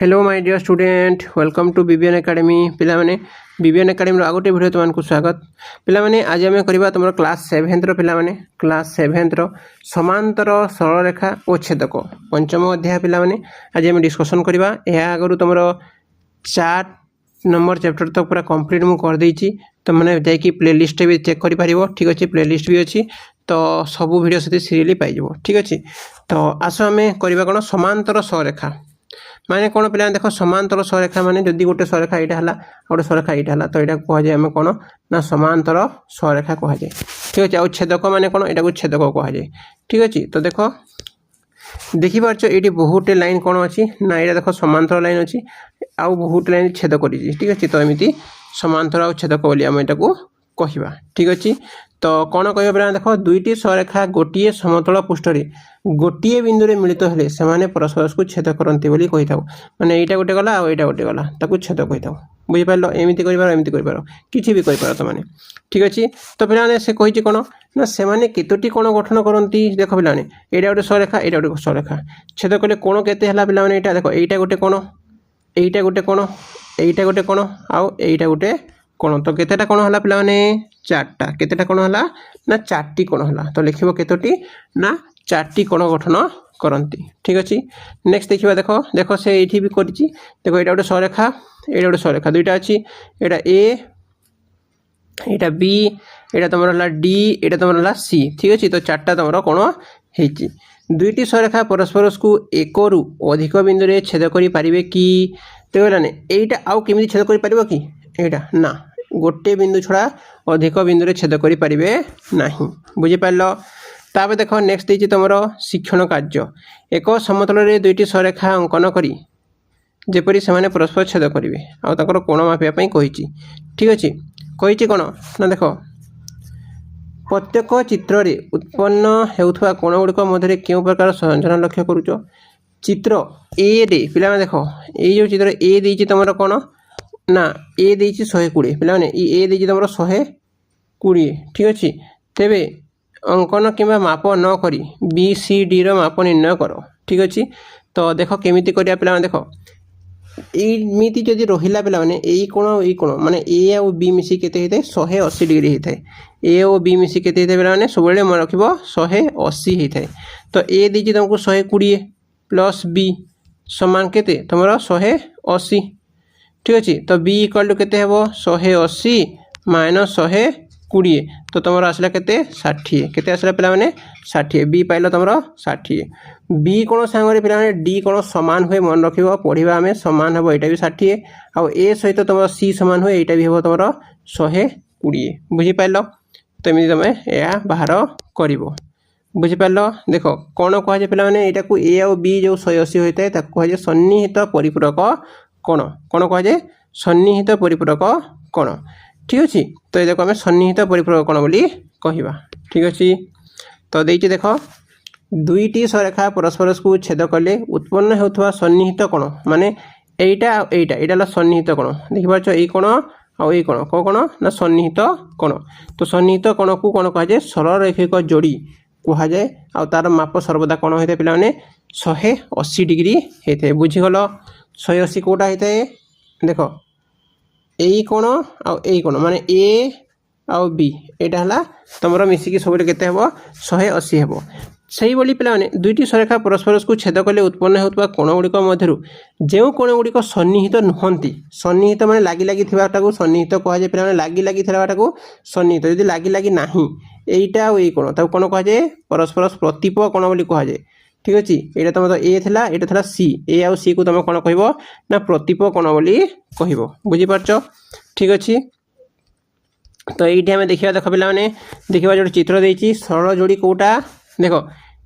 Hello my dear student welcome to BBN academy पिला माने BBN academy आगोटे video तुमको स्वागत पिला माने आज आम करबा तुम क्लास 7 रो पिला माने क्लास 7 रो समांतर सरल रेखा और छेदक पंचम अध्याय पिला माने आज आम डिस्कशन करबा या आगरु तुम 4 नंबर चैप्टर तक पूरा कंप्लीट मु कर देछि तो माने जाय कि प्लेलिस्ट भी चेक करि परिबो ठीक अछि प्लेलिस्ट भी अछि तो सब वीडियो से सीरियली पाइ जबो ठीक अछि तो आसो आमे करबा कोन समांतर सररेखा माने कौन पे देख समांतर सररेखा माने जदि गोटे सररेखा यहाँ है गोटे सररेखा यहाँ है तो यहाँ कह जाए आम कौन ना समांतर सररेखा कह जाए ठीक अच्छे आउ छेदक माने कौन यहाँ छेदक कह जाए ठीक अच्छे तो देख देखिपार ये बहुत लाइन कौन अच्छी ना यहाँ देख समांतर लाइन अच्छी आउ बहुत लाइन छेद कर ठीक अच्छे तो एमती समांतर आउ छेदक बोली आम यहाँ कहवा ठीक अच्छे तो कौन कह पे देख दुईटी सररेखा गोटे समतल पृष्ठ गोटे बिंदु रे मिलित हेले से परस्पर को छेद करते कही था माने यहाँ गोटे गला आईटा गोटे गला ताकू छेद कही था बुझीपार एमती कर किसी भी कर तो मैंने ठीक अच्छे तो पे से कही कौन ना से केतोटी कोण गठन करती देख पे यहाँ गोटे सररेखा यहाँ गोटे सररेखा छेद कले कोण केते पे यहाँ देख यहाँ गोटे कोण यहाँ गोटे कोण यहाँ गोटे कोण आउ यहाँ गोटे कोण तो केतेटा कोण हला पिला माने चारटा केतेटा कोण हला ना चारटी कोण हला तो लिखिबो केतोटी ना चारटी कोण गठन करंती ठीक अछि नेक्स्ट देखिबा देखो देखो से एठी भी करछि देखो एटा गोटे सररेखा दुईटा अछि एटा ए एटा बी एटा तमर हला डी एटा तमर हला सी ठीक अछि तो चारटा तमर कोण हेछि दुईटी सररेखा परस्पर को एक रु अधिक बिंदु रे छेद करि पारिबे कि तो लाने एटा आउ केमिति छेद करि पारिबो कि एटा ना गोटे बिंदु छड़ा अधिक बिंदु रे छेद करि पारिबे नाही बुझि पारलो ताबे देखो नेक्स्ट देछि तमरो शिक्षण कार्य एक समतल रे दुईटी सररेखा अंकन करी जेपरि से माने परस्पर छेद करिवे आ तकर कोण मापिया पई कहिछि ठीक अछि कहिछि कोण ना देखो प्रत्येक चित्र रे उत्पन्न हेउथवा कोण गुडको मधरे केउ प्रकार संयोजन लक्ष्य करूचो चित्र ए रे पिला देखो ए जो चित्र ए देछि तमरो कोण ना ए देछि 120 पिला माने ए देछि तमरो 120 ठीक अछि तेबे अंकन किंबा माप न करी बी सी डी रो माप निर्णय करो ठीक अछि तो देखो केमिति करिया पिला माने देखो एमिति जदि रहिला पिला माने एई कोण माने ए और बी मिसी केते हेते 180 डिग्री हेते ए और बी मिसी केते हेते पिला माने सबले मन रखिबो 180 हेते तो ए देछि तुमको 120 प्लस बी समान केते तमरो 180 ठीक अच्छे तो बी इक्वल टू केते हेबो 180 माइनस 120 तो तुम आसला केते 60 केते आसला पिला माने 60 बी पाइलो तुम 60 बी कोण सांगरे पिला माने डी कोण समान हुए मन रखिबो पढ़िबा हमें समान हेबो एटा भी 60 आ ए सहित तुम सी समान हुए एटा भी हेबो तुम 120 बुझी पाइलो तो एमि तुम या बाहर करिवो बुझी पाइलो देखो कोण कह जे पिला माने एटा को ए और बी जो 180 होइते ताको कह जे सन्निहित परिपूरक कोण कोण कह जे सन्निहित परिपूरक कोण ठीक अछि तो ये देखो आम सन्निहित परिपूरक कोण बोली कहिबा ठीक अछि तो देइछि देखो दुईटी सररेखा परस्पर को छेद कले उत्पन्न हेउथवा सन्निहित कोण माने एटा एटा सन्निहित कोण देखि पाछो एई कोण आ एई कोण को कोण ना सन्निहित कोण तो सन्निहित कोण को कोण कह जे सरल रेखिक जोड़ी कह जाए आ तार माप सर्वदा कोण होइते पिला माने 180 डिग्री हेते बुझी गलो 180 कोटा होता है देख यही कोण आई कोण माने ए आउ बी यहाँ है तुम मिसिकी सब केते हेबो 180 हेबो सही बोली पिला माने दुईटी सररेखा परस्पर को छेद कले उत्पन्न होता कोण गुड़िक मध्यरु जो कोण गुड़िक सन्निहित नुहंती सन्निहित माने लागी लागी थिबाटाको सन्निहित कह जाए पिला माने लागी लागी थिबाटाको सन्निहित यदि लागी लागी नाही एटा आ एई कोण ताको कोण कह जाए परस्पर प्रतिप कोण बोली कह जाए ठीक अच्छे यहाँ तुम ए थिला एटा थिला सी ए आउ सी को तुम कौन कह ना प्रतिप कोण बोली कह बुझीपार ठीक अच्छे तो ये आम देखा देख पे देखा जो चित्र देती सरल जोड़ी कौटा देख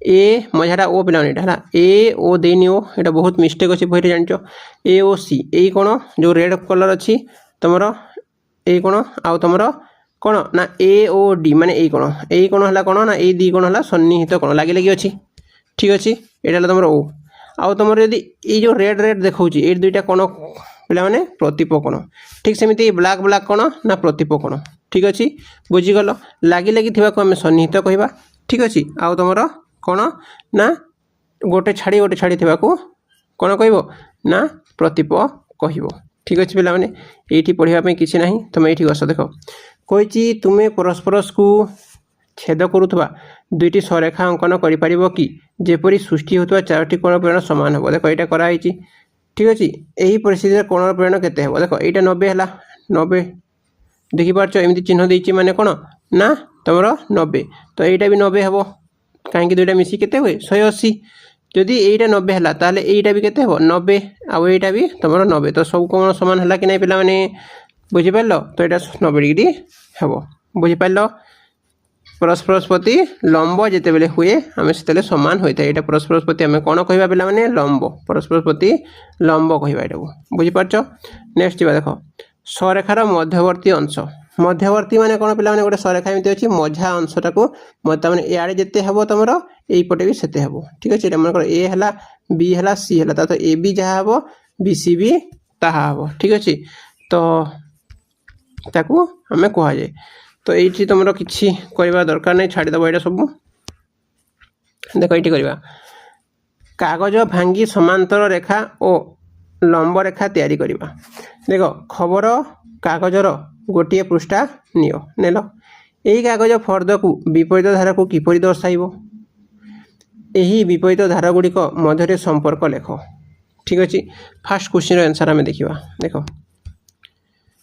ए मझाटा ओ पे है ए ओ देनी ओ यहाँ बहुत मिस्टेक अच्छे बही जान ए ओ सी यही कोण जो रेड कलर अच्छी तुम यही कोण आउ तुम कौन ना ए ओ डी माने यही कोण है कौन ना ये दी कोण है सन्निहित कोण लगे लगे अच्छी ठीक अच्छे यहाँ तुम ओ आउ तुम यदि ये जो रेड रेड देखा ये दुईटा कोण पे प्रतिप कोण ठीक सेमती ब्लाक ब्लाक कोण ना प्रतिप कोण ठीक अच्छे बुझीगल लगी लगी आम सन्निहित कहवा ठीक अच्छे आउ तुम कौन ना गोटे छाड़ी କ'ଣ କହିବ ନା ପ୍ରତୀପ କହିବ। ଠିକ୍ ଅଛି ପିଲାମାନେ, ଏଇଠି ପଢ଼ିବା ପାଇଁ କିଛି ନାହିଁ, ତୁମେ ଏଇଠି ବସ। ଦେଖ କହିଛି ତୁମେ ପରସ୍ପରକୁ ଛେଦ କରୁଥିବା ଦୁଇଟି ସରେଖା ଅଙ୍କନ କରିପାରିବ କି ଯେପରି ସୃଷ୍ଟି ହେଉଥିବା ଚାରୋଟି କୋଣର ପରିମାଣ ସମାନ ହେବ। ଦେଖ ଏଇଟା କରାହେଇଛି। ଠିକ୍ ଅଛି, ଏହି ପରିସ୍ଥିତିରେ କୋଣର ପରିମାଣ କେତେ ହେବ? ଦେଖ ଏଇଟା 90 ହେଲା, 90 ଦେଖିପାରୁଛ, ଏମିତି ଚିହ୍ନ ଦେଇଛି ମାନେ କ'ଣ ନା ତୁମର 90, ତ ଏଇଟା ବି 90 ହେବ, କାହିଁକି ଦୁଇଟା ମିଶି କେତେ ହୁଏ 180। ଯଦି এইটা 90 ହେଲା ତାହେଲେ এইটা ବି କେତେ ହେବ 90, ଆଉ এইটা ବି ତୁମର 90, ତ ସବୁ କ'ଣ ସମାନ ହେଲା କି ନାହିଁ ପିଲାମାନେ? ବୁଝିପାରିଲ? ତ ଏଇଟା 90 ଡିଗ୍ରୀ ହେବ। ବୁଝିପାରିଲ? ପରସ୍ପର ପ୍ରତି ଲମ୍ବ ଯେତେବେଳେ ହୁଏ ଆମେ ସେତେବେଳେ ସମାନ ହୋଇଥାଏ। ଏଇଟା ପରସ୍ପର ପ୍ରତି ଆମେ କ'ଣ କହିବା ପିଲାମାନେ? ଲମ୍ବ। ପରସ୍ପର ପ୍ରତି ଲମ୍ବ କହିବା ଏଇଟାକୁ। ବୁଝିପାରୁଛ? ନେକ୍ସଟ ଯିବା। ଦେଖ ସରେଖାର ମଧ୍ୟବର୍ତ୍ତୀ ଅଂଶ। ମଧ୍ୟବର୍ତ୍ତୀ ମାନେ କ'ଣ ପିଲାମାନେ? ଗୋଟେ ସରେଖା ଏମିତି ଅଛି, ମଝା ଅଂଶଟାକୁ ତାମାନେ ଇଆଡ଼େ ଯେତେ ହେବ ତୁମର এইପଟେ ବି ସେତେ ହେବ। ଠିକ୍ ଅଛି, ଏଇଟା ମନେକର ଏ ହେଲା, ବି ହେଲା, ସି ହେଲା, ତା ଏ ବି ଯାହା ହେବ ବି ସି ବି ତାହା ହେବ। ଠିକ୍ ଅଛି, ତ ତାକୁ ଆମେ କୁହାଯାଏ। ତ এইଠି ତୁମର କିଛି କରିବା ଦରକାର ନାହିଁ, ଛାଡ଼ିଦେବ ଏଇଟା ସବୁ। ଦେଖ ଏଇଠି କରିବା, କାଗଜ ଭାଙ୍ଗି ସମାନ୍ତର ରେଖା ଓ ଲମ୍ବ ରେଖା ତିଆରି କରିବା। ଦେଖ ଖବର କାଗଜର ଗୋଟିଏ ପୃଷ୍ଠା ନିଅ, ନେଲ। ଏହି କାଗଜ ଫର୍ଦ୍ଦକୁ ବିପରୀତ ଧାରାକୁ କିପରି ଦର୍ଶାଇବ? ଏହି ବିପରୀତ ଧାରାଗୁଡ଼ିକ ମଧ୍ୟରେ ସମ୍ପର୍କ ଲେଖ। ଠିକ୍ ଅଛି, ଫାର୍ଷ୍ଟ କ୍ୱେଶ୍ଚିନ୍ର ଆନ୍ସର୍ ଆମେ ଦେଖିବା। ଦେଖ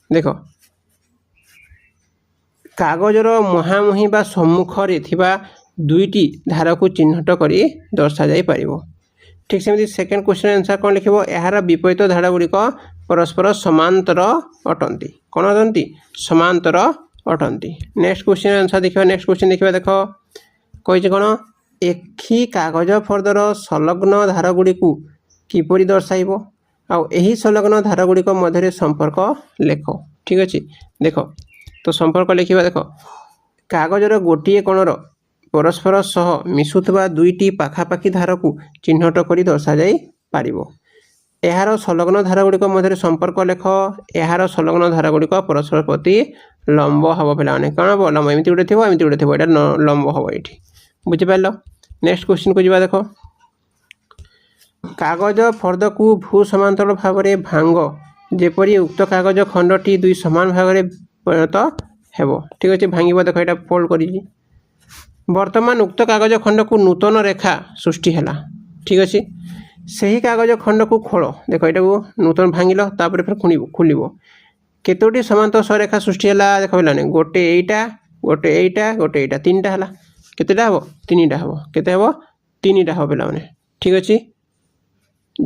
ଦେଖ କାଗଜର ମୁହାଁମୁହିଁ ବା ସମ୍ମୁଖରେ ଥିବା ଦୁଇଟି ଧାରାକୁ ଚିହ୍ନଟ କରି ଦର୍ଶାଯାଇପାରିବ। ଠିକ୍ ସେମିତି ସେକେଣ୍ଡ କ୍ୱେଶ୍ଚିନ୍ର ଆନ୍ସର୍ କ'ଣ ଲେଖିବ? ଏହାର ବିପରୀତ ଧାରାଗୁଡ଼ିକ ପରସ୍ପର ସମାନ୍ତର ଅଟନ୍ତି। କ'ଣ ଅଟନ୍ତି? ସମାନ୍ତର ଅଟନ୍ତି। ନେକ୍ସଟ କ୍ୱେଶ୍ଚିନ୍ର ଆନ୍ସର୍ ଦେଖିବା। ନେକ୍ସଟ କ୍ୱେଶ୍ଚିନ୍ ଦେଖିବା। ଦେଖ କହିଛି କ'ଣ? ଏହି କାଗଜ ଫର୍ଦ୍ଦର ସଂଲଗ୍ନ ଧାରଗୁଡ଼ିକୁ କିପରି ଦର୍ଶାଇବ? ଆଉ ଏହି ସଂଲଗ୍ନ ଧାରଗୁଡ଼ିକ ମଧ୍ୟରେ ସମ୍ପର୍କ ଲେଖ। ଠିକ୍ ଅଛି, ଦେଖ ତ ସମ୍ପର୍କ ଲେଖିବା। ଦେଖ କାଗଜର ଗୋଟିଏ କୋଣର ପରସ୍ପର ସହ ମିଶୁଥିବା ଦୁଇଟି ପାଖାପାଖି ଧାରକୁ ଚିହ୍ନଟ କରି ଦର୍ଶାଯାଇପାରିବ। ଏହାର ସଂଲଗ୍ନ ଧାରଗୁଡ଼ିକ ମଧ୍ୟରେ ସମ୍ପର୍କ ଲେଖ। ଏହାର ସଂଲଗ୍ନ ଧାରଗୁଡ଼ିକ ପରସ୍ପର ପ୍ରତି ଲମ୍ବ ହେବ। ପିଲାମାନେ କ'ଣ ହେବ? ଲମ୍ବ। ଏମିତି ଗୋଟେ ଥିବ, ଏମିତି ଗୋଟେ ଥିବ, ଏଇଟା ଲମ୍ବ ହେବ ଏଇଠି। ବୁଝିପାରିଲ? ନେକ୍ସଟ କ୍ୱେଶ୍ଚିନ୍କୁ ଯିବା। ଦେଖ କାଗଜ ଫର୍ଦ୍ଦକୁ ଭୂ ସମାନ୍ତର ଭାବରେ ଭାଙ୍ଗ ଯେପରି ଉକ୍ତ କାଗଜ ଖଣ୍ଡଟି ଦୁଇ ସମାନ ଭାଗରେ ପରିଣତ ହେବ। ଠିକ୍ ଅଛି, ଭାଙ୍ଗିବ। ଦେଖ ଏଇଟା ଫୋଲ୍ଡ କରିଛି। ବର୍ତ୍ତମାନ ଉକ୍ତ କାଗଜ ଖଣ୍ଡକୁ ନୂତନ ରେଖା ସୃଷ୍ଟି ହେଲା। ଠିକ୍ ଅଛି, ସେହି କାଗଜ ଖଣ୍ଡକୁ ଖୋଳ। ଦେଖ ଏଇଟାକୁ ନୂତନ ଭାଙ୍ଗିଲ, ତାପରେ ଫେର ଖୋଲିବ। କେତୋଟି ସମାନ୍ତର ସରେଖା ସୃଷ୍ଟି ହେଲା? ଦେଖ ପିଲାମାନେ ଗୋଟେ ଏଇଟା, ଗୋଟେ ଏଇଟା, ଗୋଟେ ଏଇଟା, ତିନିଟା ହେଲା। କେତେଟା ହେବ? ତିନିଟା ହେବ। କେତେ ହେବ? ତିନିଟା ହେବ ପିଲାମାନେ। ଠିକ୍ ଅଛି,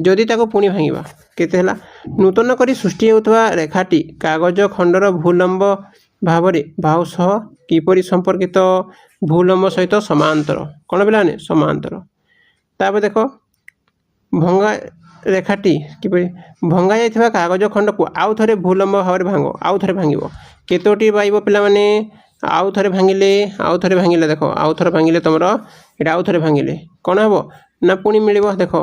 ଯଦି ତାକୁ ପୁଣି ଭାଙ୍ଗିବା କେତେ ହେଲା? ନୂତନ କରି ସୃଷ୍ଟି ହେଉଥିବା ରେଖାଟି କାଗଜ ଖଣ୍ଡର ଭୂଲମ୍ବ ଭାବରେ ବାହୁ ସହ କିପରି ସମ୍ପର୍କିତ? ଭୂଲମ୍ବ ସହିତ ସମାନ୍ତର। କ'ଣ ପିଲାମାନେ? ସମାନ୍ତର। ତାପରେ ଦେଖ ଭଙ୍ଗା ରେଖାଟି କିପରି? ଭଙ୍ଗା ଯାଇଥିବା କାଗଜ ଖଣ୍ଡକୁ ଆଉ ଥରେ ଭୂଲମ୍ବ ଭାବରେ ଭାଙ୍ଗ। ଆଉ ଥରେ ଭାଙ୍ଗିବ। କେତୋଟି ପାଇବ ପିଲାମାନେ? ଆଉ ଥରେ ଭାଙ୍ଗିଲେ, ଆଉ ଥରେ ଭାଙ୍ଗିଲେ, ଦେଖ ଆଉ ଥରେ ଭାଙ୍ଗିଲେ ତୁମର ଏଇଟା ଆଉ ଥରେ ଭାଙ୍ଗିଲେ କ'ଣ ହେବ ନା ପୁଣି ମିଳିବ। ଦେଖ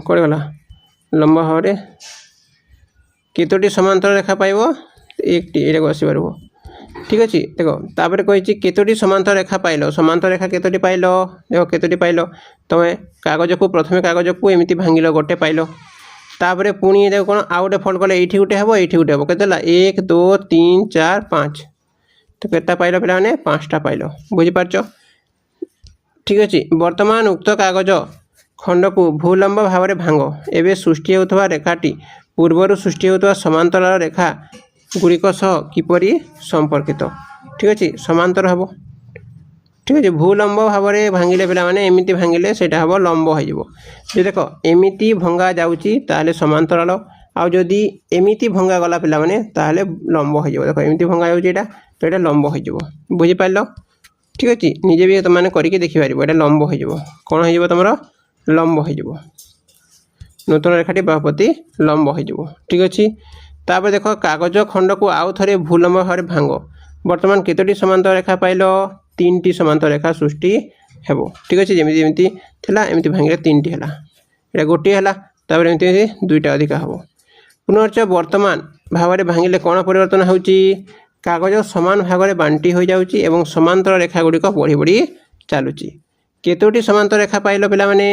କୁଆଡ଼େ ଗଲା? ଲମ୍ବ ଭାବରେ କେତୋଟି ସମାନ୍ତର ରେଖା ପାଇବ? একটি, ଏଇଟାକୁ ଆସିପାରିବ। ଠିକ୍ ଅଛି, ଦେଖ ତାପରେ କହିଛି କେତୋଟି ସମାନ୍ତର ରେଖା ପାଇଲ? ସମାନ୍ତର ରେଖା କେତୋଟି ପାଇଲ? ଦେଖ କେତୋଟି ପାଇଲ? ତୁମେ କାଗଜକୁ ପ୍ରଥମେ କାଗଜକୁ ଏମିତି ଭାଙ୍ଗିଲ, ଗୋଟେ ପାଇଲ। ତାପରେ ପୁଣି ଦେଖ କ'ଣ ଆଉ ଗୋଟେ ଫୋଲ୍ଡ କଲେ ଏଇଠି ଗୋଟେ ହେବ, ଏଇଠି ଗୋଟେ ହେବ। କେତେ ହେଲା? 1 2 3 4 5, ତ କେତେଟା ପାଇଲ ପିଲାମାନେ? 5ଟା ପାଇଲ। ବୁଝିପାରୁଛ? ଠିକ୍ ଅଛି, ବର୍ତ୍ତମାନ ଉକ୍ତ କାଗଜ ଖଣ୍ଡକୁ ଭୂଲମ୍ବ ଭାବରେ ଭାଙ୍ଗ। ଏବେ ସୃଷ୍ଟି ହେଉଥିବା ରେଖାଟି ପୂର୍ବରୁ ସୃଷ୍ଟି ହେଉଥିବା ସମାନ୍ତର ରେଖା ଗୁଡ଼ିକ ସହ କିପରି ସମ୍ପର୍କିତ? ଠିକ୍ ଅଛି, ସମାନ୍ତର ହେବ। ଠିକ୍ ଅଛି, ଭୂଲମ୍ବ ଭାବରେ ଭାଙ୍ଗିଲେ ପିଲାମାନେ ଏମିତି ଭାଙ୍ଗିଲେ ସେଇଟା ହେବ ଲମ୍ବ ହୋଇଯିବ। ଯଦି ଦେଖ ଏମିତି ଭଙ୍ଗା ଯାଉଛି ତାହେଲେ ସମାନ୍ତରାଳ, ଆଉ ଯଦି ଏମିତି ଭଙ୍ଗା ଗଲା ପିଲାମାନେ ତାହେଲେ ଲମ୍ବ ହୋଇଯିବ। ଦେଖ ଏମିତି ଭଙ୍ଗା ଯାଉଛି ଏଇଟା, ତ ଏଇଟା ଲମ୍ବ ହୋଇଯିବ। ବୁଝିପାରିଲ? ଠିକ୍ ଅଛି, ନିଜେ ବି ତୁମମାନେ କରିକି ଦେଖିପାରିବ। ଏଇଟା ଲମ୍ବ ହୋଇଯିବ। କ'ଣ ହୋଇଯିବ ତୁମର? ଲମ୍ବ ହୋଇଯିବ। ନୂତନ ରେଖାଟି ବାହୁ ପ୍ରତି ଲମ୍ବ ହୋଇଯିବ। ଠିକ୍ ଅଛି, ତାପରେ ଦେଖ କାଗଜ ଖଣ୍ଡକୁ ଆଉ ଥରେ ଭୂଲମ୍ବ ଭାବରେ ଭାଙ୍ଗ। ବର୍ତ୍ତମାନ କେତୋଟି ସମାନ୍ତର ରେଖା ପାଇଲ? 3ଟି ସମାନ୍ତର ରେଖା ସୃଷ୍ଟି ହେବ। ଠିକ୍ ଅଛି, ଯେମିତି ଯେମିତି ଥିଲା ଏମିତି ଭାଙ୍ଗିଲେ 3ଟି ହେଲା। ଏଇଟା ଗୋଟିଏ ହେଲା, ତାପରେ ଏମିତି ଏମିତି 2ଟା ଅଧିକା ହେବ। ପୁନଶ୍ଚ ବର୍ତ୍ତମାନ ଭାବରେ ଭାଙ୍ଗିଲେ କ'ଣ ପରିବର୍ତ୍ତନ ହେଉଛି? କାଗଜ ସମାନ ଭାଗରେ ବାଣ୍ଟି ହୋଇଯାଉଛି ଏବଂ ସମାନ୍ତର ରେଖା ଗୁଡ଼ିକ ବଢ଼ି ବଢ଼ି ଚାଲୁଛି। କେତୋଟି ସମାନ୍ତର ରେଖା ପାଇଲ ପିଲାମାନେ?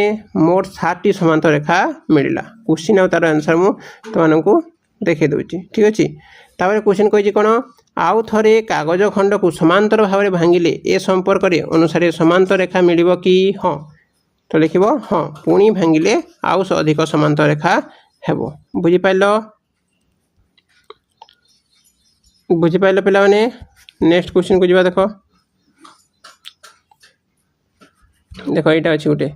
ମୋଟ 7ଟି ସମାନ୍ତର ରେଖା ମିଳିଲା। କ୍ୱେଶ୍ଚିନ୍ ଆଉ ତାର ଆନ୍ସର ମୁଁ ତୁମମାନଙ୍କୁ ଦେଖାଇ ଦେଉଛି। ଠିକ୍ ଅଛି। ତାପରେ କ୍ୱେଶ୍ଚିନ୍ କହିଛି କ'ଣ? ଆଉ ଥରେ କାଗଜ ଖଣ୍ଡକୁ ସମାନ୍ତର ଭାବରେ ଭାଙ୍ଗିଲେ ଏ ସମ୍ପର୍କରେ ଅନୁସାରେ ସମାନ୍ତର ରେଖା ମିଳିବ କି? ହଁ। ତ ଲେଖିବ ହଁ। ପୁଣି ଭାଙ୍ଗିଲେ ଆଉ ଅଧିକ ସମାନ୍ତର ରେଖା ହେବ। ବୁଝିପାରିଲ? ବୁଝିପାରିଲ ପିଲାମାନେ? ନେକ୍ସଟ କ୍ୱେଶ୍ଚିନ୍କୁ ଯିବା। ଦେଖ ଦେଖ ଏଇଟା ଅଛି ଗୋଟେ।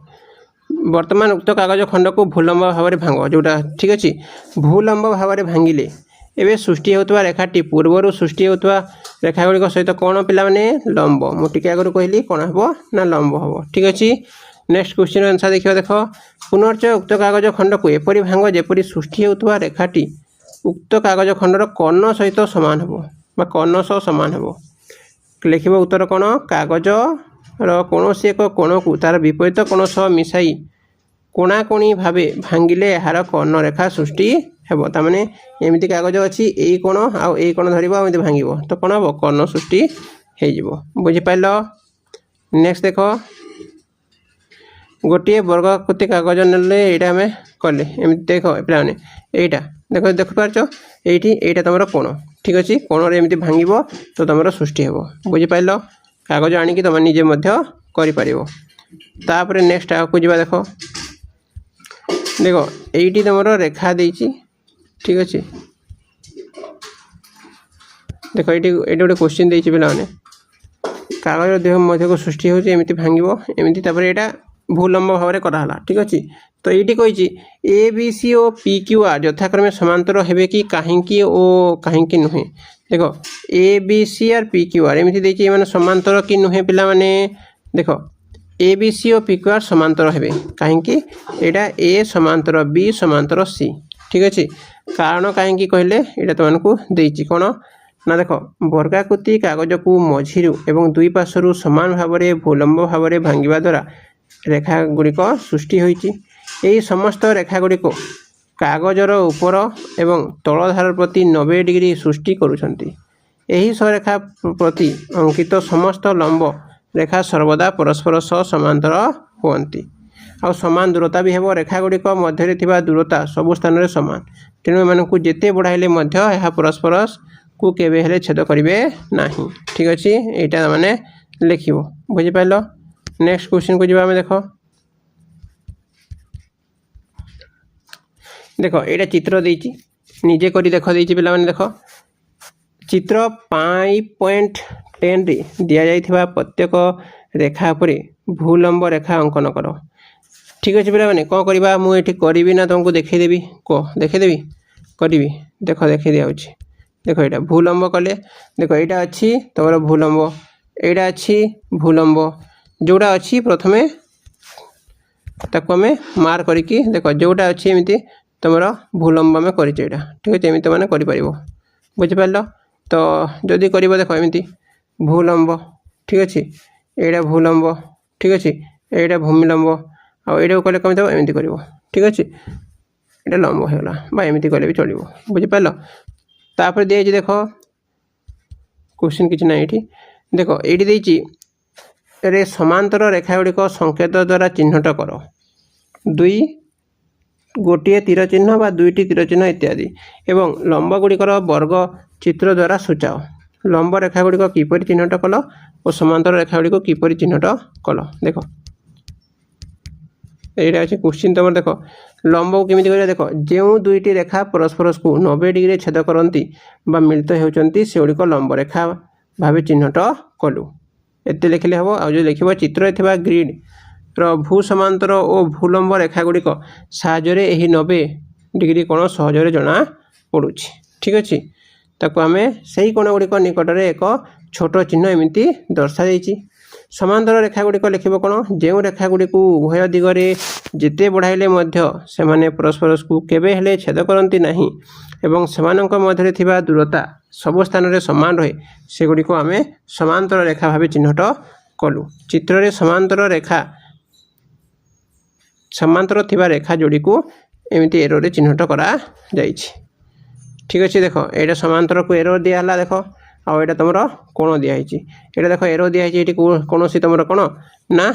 ବର୍ତ୍ତମାନ ଉକ୍ତ କାଗଜ ଖଣ୍ଡକୁ ଭୂଲମ୍ବ ଭାବରେ ଭାଙ୍ଗ। ଯେଉଁଟା ଠିକ୍ ଅଛି। ଭୂଲମ୍ବ ଭାବରେ ଭାଙ୍ଗିଲେ ଏବେ ସୃଷ୍ଟି ହେଉଥିବା ରେଖାଟି ପୂର୍ବରୁ ସୃଷ୍ଟି ହେଉଥିବା ରେଖା ଗୁଡ଼ିକ ସହିତ କ'ଣ ପିଲାମାନେ? ଲମ୍ବ। ମୁଁ ଟିକେ ଆଗରୁ କହିଲି କ'ଣ ହେବ ନା ଲମ୍ବ ହେବ। ଠିକ୍ ଅଛି। ନେକ୍ସଟ କ୍ୱେଶ୍ଚିନ୍ର ଆନ୍ସର ଦେଖିବା। ଦେଖ ପୁନଶ୍ଚ ଉକ୍ତ କାଗଜ ଖଣ୍ଡକୁ ଏପରି ଭାଙ୍ଗ ଯେପରି ସୃଷ୍ଟି ହେଉଥିବା ରେଖାଟି ଉକ୍ତ କାଗଜ ଖଣ୍ଡର କର୍ଣ୍ଣ ସହିତ ସମାନ ହେବ ବା କର୍ଣ୍ଣ ସହ ସମାନ ହେବ। ଲେଖିବ ଉତ୍ତର କ'ଣ? କାଗଜର କୌଣସି ଏକ କୋଣକୁ ତାର ବିପରୀତ କୋଣ ସହ ମିଶାଇ କୋଣାକୋଣି ଭାବେ ଭାଙ୍ଗିଲେ ଏହାର କର୍ଣ୍ଣ ରେଖା ସୃଷ୍ଟି ହେବ। ତାମାନେ ଏମିତି କାଗଜ ଅଛି, ଏଇ କୋଣ ଆଉ ଏଇ କୋଣ ଧରିବ ଆଉ ଏମିତି ଭାଙ୍ଗିବ ତ କ'ଣ ହେବ? କର୍ଣ୍ଣ ସୃଷ୍ଟି ହେଇଯିବ। ବୁଝିପାରିଲ? ନେକ୍ସଟ ଦେଖ ଗୋଟିଏ ବର୍ଗାକୃତି କାଗଜ ନେଲେ ଏଇଟା ଆମେ କଲେ ଏମିତି। ଦେଖ ପିଲାମାନେ ଏଇଟା ଦେଖ ଦେଖିପାରୁଛ ଏଇଠି ଏଇଟା ତୁମର କୋଣ। ଠିକ୍ ଅଛି। କୋଣରେ ଏମିତି ଭାଙ୍ଗିବ ତ ତୁମର ସୃଷ୍ଟି ହେବ। ବୁଝିପାରିଲ? କାଗଜ ଆଣିକି ତୁମେ ନିଜେ ମଧ୍ୟ କରିପାରିବ। ତାପରେ ନେକ୍ସଟ ଆଗକୁ ଯିବା। ଦେଖ ଦେଖ ଏଇଠି ତୁମର ରେଖା ଦେଇଛି। ଠିକ୍ ଅଛି। ଦେଖ ଏଇଠି ଗୋଟେ କ୍ୱେଶ୍ଚିନ୍ ଦେଇଛି ପିଲାମାନେ। କାଗଜ ଦେହ ମଧ୍ୟକୁ ସୃଷ୍ଟି ହେଉଛି ଏମିତି ଭାଙ୍ଗିବ ଏମିତି। ତାପରେ ଏଇଟା ଭୂଲମ୍ବ ଭାବରେ କରାହେଲା। ଠିକ୍ ଅଛି। ତ ଏଇଠି କହିଛି ଏ ବି ସି ଓ ପି କ୍ୟୁ ଆର୍ ଯଥାକ୍ରମେ ସମାନ୍ତର ହେବେ କି କାହିଁକି ଓ କାହିଁକି ନୁହେଁ। ଦେଖ A B C R P Q R ଏମିତି ଦେଇଛି, ଏମାନେ ସମାନ୍ତର କି ନୁହେଁ ପିଲାମାନେ? ଦେଖ ए बी सी और पी क्यू आर समांतर हेबे कहीं एटा ए समांतर बी समांतर सी। ठीक अच्छे। कारण कहीं कहले यहाँ तुमको देती कौन ना देख वर्गाकृति कागज को मझी एवं दुई पार्श्व सामान भाव में भूलंब भाव में भांगा द्वारा रेखा गुड़िक सृष्टि होती। समस्त रेखा गुड़िक कागजर ऊपर एवं तलधार प्रति 90 डिग्री सृष्टि करुछंती। एही सरेखा प्रति अंकित समस्त लंब रेखा सर्वदा परस्पर सह समांतर हुअन्ति। आ समान दूरता भी हेबो। रेखा गुड़िक मध्य थिबा दूरता सबु स्थान रे समान, तेणु एमानकु जेते बढ़ाइले मध्य एहा परस्पर को केबे हेले छेद करिवे नाही। ठीक अछि। एटा माने लिखिबो। बुझि पाइलो। नेक्स्ट क्वेश्चन को जिबा हम। देखो एटा चित्र देइछि, निजे करी देखो देइछि पिला माने। देखो चित्र 5.10 रे दिया जाइथिबा प्रत्येक रेखा पर भूलंब रेखा अंकन करो। ठीक अच्छे पिला माने कौन करवा मुझे करी ना तुमको देखदेवी कह देखदेवी करी। देख देखे दिया। देख यहाँ भूलंब कले देख यहाँ अच्छी तुम भूलंब, यहाँ अच्छी भूलंब जोड़ा अच्छी प्रथमे ताको आम मार्क करके देख जोटा अच्छी एमती तुम भूलंब आम कर। ठीक अच्छे। एमती मैंने कर बुझिपार। तो जदि कर देख एमती भूलंब। ठीक अच्छे। यहाँ भूलंब। ठीक अच्छे। यहाँ भूमिलंब आईटा कले कमी देव एमती कर। ठीक अच्छे। यहाँ लंब होगा बा एमती कले भी चलो। बुझिपार। तापर दिखाई देख क्वेश्चन किसी ना ये देख ये देती रे समांतर रेखा गुड़िक संकेत द्वारा चिन्हट कर। दुई गोटे तीर चिन्ह बा दुईटी तीर चिन्ह इत्यादि एवं लंब गुड़िकर वर्ग चित्र द्वारा सूचाओ। लंब रेखा गुड़िक किपरि चिन्हट कल और समांतर रेखा गुड़िक किपरि चिन्हट कल। देख यहाँ अच्छे क्वेश्चन तुम देख लंब को केमी कर। देख जो दुईटी रेखा परस्पर को 90 डिग्री छेद करती मिलित होती से गुड़िक लंब रेखा भाव चिन्हट कलु। एत लिखिले हम। आ जो लिख चित्र थी ग्रिड भू समांतर और भूलंब रेखा गुड़िक साहाय्य यही 90 डिग्री कोण सहजरे जना पड़ू। ठीक अच्छे। ताको आम से कोण गुड़िक निकट में एक छोट चिन्ह एमती दर्शा जाइए। समांतर रेखा गुड़िक लिख कौन जो रेखा गुड़ी उभय दिगरे जिते बढ़ाइले से माने परस्पर को केबे हेले छेद करती नहीं एवं सेमानक मध्य थिबा दूरता सब स्थान रे समान रहे से गुड़ी को आम समांतर रेखा भाव चिन्हट कलु। चित्र रे समांतर थिबा रेखा जोड़ी को एमती एरो रे चिन्हट करा जाइछि। ठीक अच्छे। देख यहाँ समांतर को एरो दिया। देख आउ तुम कोण दिखाई ये देख एरो दिखाई ये कौन तुम कौन ना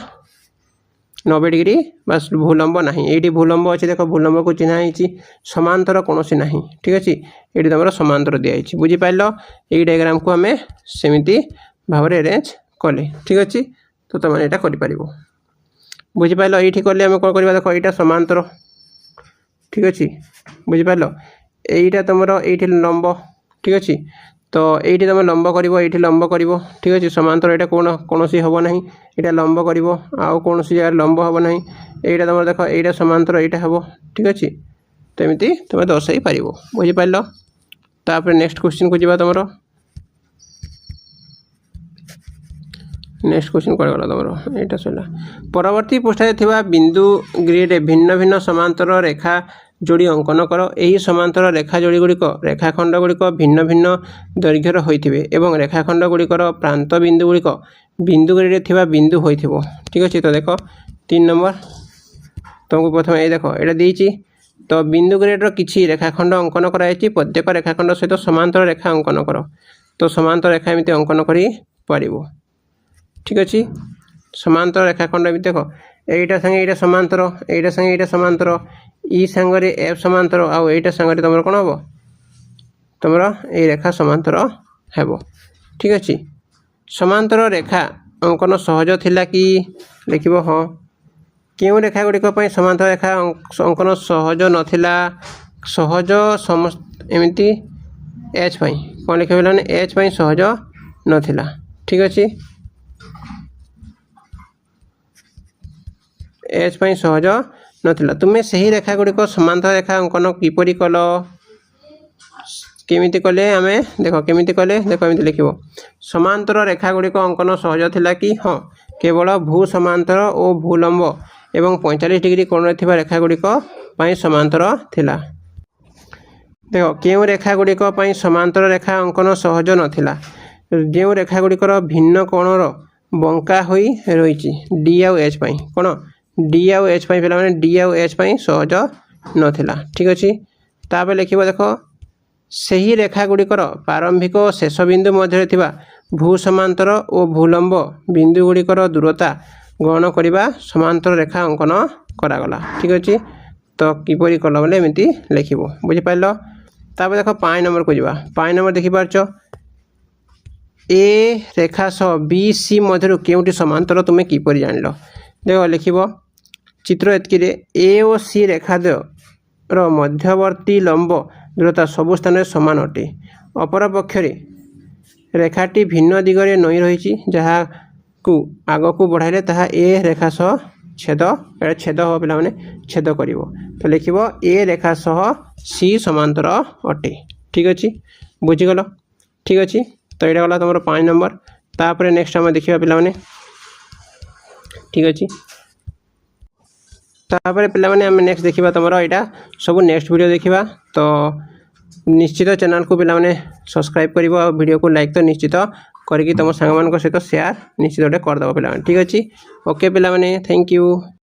90 डिग्री बस भूलंब ना ये भूलंब अच्छे देख भूलंब को चिन्ह समांतर कौन ना ठीक अच्छे ये तुम समांतर दिखाई बुझीपार ये डायग्राम को आम सेमती भाव में अरेंज कले ठीक अच्छे तो तुम यहाँ कर बुझीपार ये कले आम कौन करवा देख यहाँ समांतर ठीक अच्छे बुझीपार यहीटा तुम ये लंब ठीक अच्छे तो ये तुम लंब कर ये लंब कर ठीक अच्छे समांतर यहाँ कौन हम ना यहाँ लंब कर आउ कौन जगह लंब हम ना यहाँ तुम देख यहाँ समांतर यहाँ हम ठीक अच्छे तो एमती तुम दर्शाई पार बुझीपार तापर नेक्स्ट क्वेश्चन को जा तुम नेक्स्ट क्वेश्चन कौन गला तुम यहाँ सरला परवर्ती पृष्ठ बिंदु ग्रिड भिन्न भिन्न समांतर रेखा जोड़ी अंकन कर यही समांतर रेखा जोड़ी गुड़िक रेखाखंड गुड़िक भिन्न भिन्न दैर्घ्यर होइथिबे एवं रेखाखंड गुड़िकर प्रांत बिंदु गुड़िक बिंदु ग्रिड थिबा बिंदु होइथिबो ठीक अच्छे तो देख 3 नंबर तुमको प्रथम ये देख यहाँ देती तो बिंदु ग्रिड किसी रेखाखंड अंकन कराई प्रत्येक रेखाखंड सहित समांतर रेखा अंकन कर तो समांतर रेखा एमती अंकन कर पारिबो ठीक अच्छे समांतर रेखाखंड एमती देख एटा संगे एटा समांतर एटा संगे एटा समांतर ई सांगरे एफ समांतर आउ एटा सांगरे तुम कौन हम तुम ये रेखा समांतर हेब ठीक अच्छे समांतर रेखा अंकन सहज थिला कि लिखिबो हाँ क्यों रेखा गुड़िक समांतर रेखा अंकन सहज नथिला सहज समस्त एमती एच पाई कौन लिखे एच पाई सहज नथिला ठीक अच्छे एच पाई सहज नथिला तुम्हें सही रेखा गुड़िक समांतर रेखा अंकन किपरि कल केमिति कले आम देख केमिति कले देख एमती लिख समांतर रेखा गुड़िक अंकन सहज थिला कि हाँ केवल भू समांतर और भूलंब एवं 45 डिग्री कोण रे रेखा गुड़िक समांतर थिला देख क्यों रेखा गुड़िक समांतर रेखा अंकन सहज नथिला जो रेखा गुड़िकर भिन्न कोणर बंका होई रही डी आउ एच पाई कौन डी आउ एच पाई पे डी आउ एच पाई सहज नथिला ठीक अच्छे तापर लिख देख सही रेखा गुड़िकर प्रारंभिक और शेष बिंदु मध्य थिबा भू समांतर और भूलंब बिंदु गुड़िकर दूरता गणन करने समांतर रेखा अंकन करागला ठीक अच्छे तो किपरि कल बोले एमती लिख बुझीपार तापर देख 5 नंबर को जा 5 नंबर देखिपारच ए रेखा सह बी सी मध्य केउटी समांतर तुम्हें किपरि जानिल देख लिख चित्र एतकी ए और सी रेखाद्वयर मध्यवर्ती लंब दूरता सबु स्थान समान अटे अपर पक्षरे रेखाटी भिन्न दिगरे नई रही जहाँ को आग को बढ़ाइले ताहा ए रेखा सह छेद छेद हम पिला माने छेद कर तो लिख ए रेखा सह सी समांतर अटे ठीक अच्छे बुझीगल ठीक अच्छे तो यहाँ गला तुम 5 नंबर तापर नेक्स्ट आम देखा पिला माने ठीक अच्छे तापर पिला माने आम नेक्स्ट देखा तुम यहाँ सब नेक्स्ट वीडियो देखा तो निश्चित चैनल को पिला माने सब्सक्राइब कर वीडियो को लाइक तो निश्चित करके तुम सांग मान सहित शेयर निश्चित करदे पिला ठीक अच्छे ओके पिला माने थैंक यू।